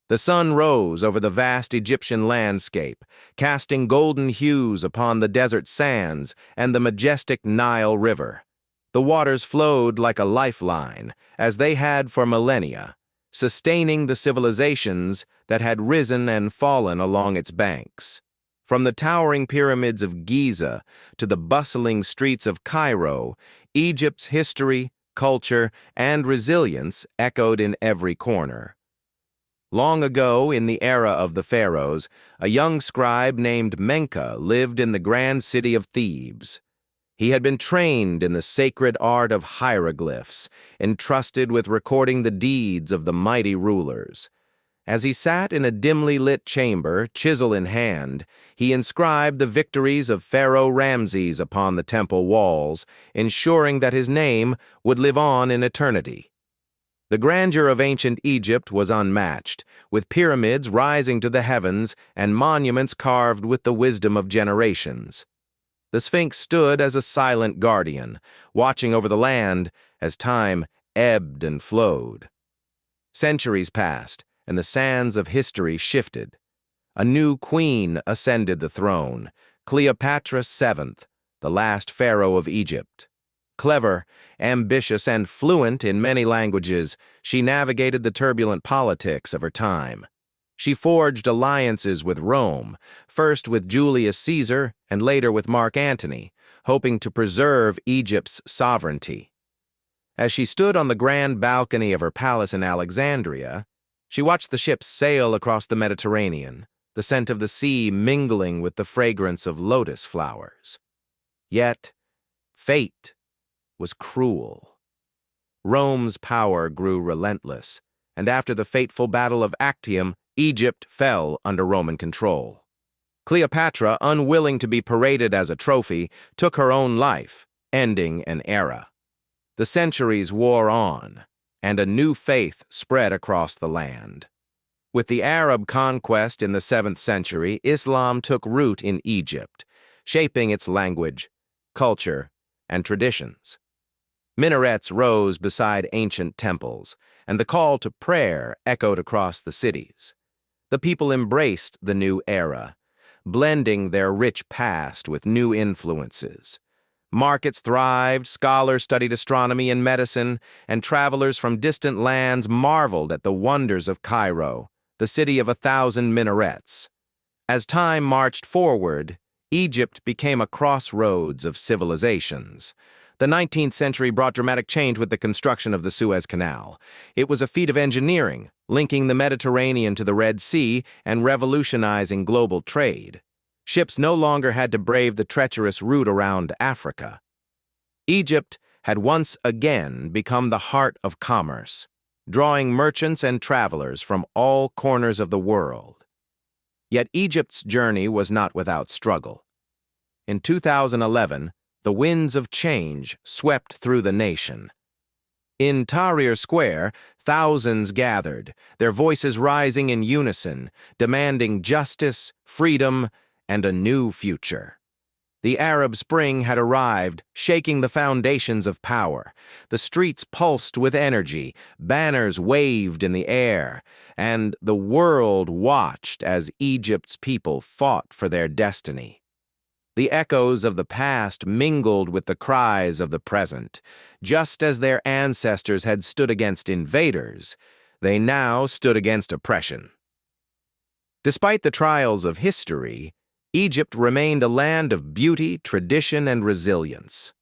The sun rose over the vast Egyptian landscape, casting golden hues upon the desert sands and the majestic Nile River. The waters flowed like a lifeline, as they had for millennia, sustaining the civilizations that had risen and fallen along its banks. From the towering pyramids of Giza to the bustling streets of Cairo, Egypt's history, culture, and resilience echoed in every corner. Long ago, in the era of the pharaohs, a young scribe named Menka lived in the grand city of Thebes. He had been trained in the sacred art of hieroglyphs, entrusted with recording the deeds of the mighty rulers. As he sat in a dimly lit chamber, chisel in hand, he inscribed the victories of Pharaoh Ramses upon the temple walls, ensuring that his name would live on in eternity. The grandeur of ancient Egypt was unmatched, with pyramids rising to the heavens and monuments carved with the wisdom of generations. The Sphinx stood as a silent guardian, watching over the land as time ebbed and flowed. Centuries passed, and the sands of history shifted. A new queen ascended the throne, Cleopatra VII, the last pharaoh of Egypt. Clever, ambitious, and fluent in many languages, she navigated the turbulent politics of her time. She forged alliances with Rome, first with Julius Caesar and later with Mark Antony, hoping to preserve Egypt's sovereignty. As she stood on the grand balcony of her palace in Alexandria, she watched the ships sail across the Mediterranean, the scent of the sea mingling with the fragrance of lotus flowers. Yet, fate was cruel. Rome's power grew relentless, and after the fateful Battle of Actium, Egypt fell under Roman control. Cleopatra, unwilling to be paraded as a trophy, took her own life, ending an era. The centuries wore on, and a new faith spread across the land. With the Arab conquest in the 7th century, Islam took root in Egypt, shaping its language, culture, and traditions. Minarets rose beside ancient temples, and the call to prayer echoed across the cities. The people embraced the new era, blending their rich past with new influences. Markets thrived, scholars studied astronomy and medicine, and travelers from distant lands marveled at the wonders of Cairo, the city of 1,000 minarets. As time marched forward, Egypt became a crossroads of civilizations. The 19th century brought dramatic change with the construction of the Suez Canal. It was a feat of engineering, linking the Mediterranean to the Red Sea and revolutionizing global trade. Ships no longer had to brave the treacherous route around Africa. Egypt had once again become the heart of commerce, drawing merchants and travelers from all corners of the world. Yet Egypt's journey was not without struggle. In 2011, the winds of change swept through the nation. In Tahrir Square, thousands gathered, their voices rising in unison, demanding justice, freedom, and a new future. The Arab Spring had arrived, shaking the foundations of power. The streets pulsed with energy, banners waved in the air, and the world watched as Egypt's people fought for their destiny. The echoes of the past mingled with the cries of the present. Just as their ancestors had stood against invaders, they now stood against oppression. Despite the trials of history, Egypt remained a land of beauty, tradition, and resilience.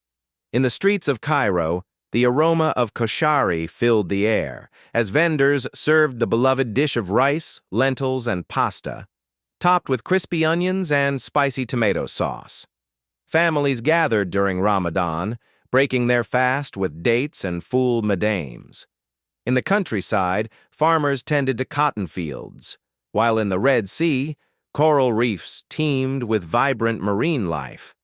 In the streets of Cairo, the aroma of koshari filled the air, as vendors served the beloved dish of rice, lentils, and pasta, topped with crispy onions and spicy tomato sauce. Families gathered during Ramadan, breaking their fast with dates and full medames. In the countryside, farmers tended to cotton fields, while in the Red Sea, coral reefs teemed with vibrant marine life.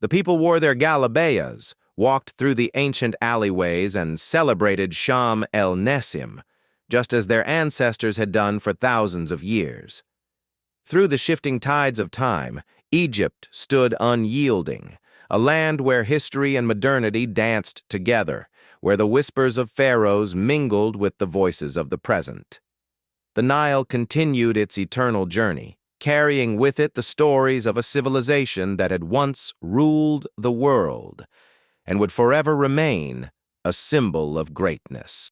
The people wore their galabeyas, walked through the ancient alleyways, and celebrated Sham el-Nessim, just as their ancestors had done for thousands of years. Through the shifting tides of time, Egypt stood unyielding, a land where history and modernity danced together, where the whispers of pharaohs mingled with the voices of the present. The Nile continued its eternal journey, carrying with it the stories of a civilization that had once ruled the world and would forever remain a symbol of greatness.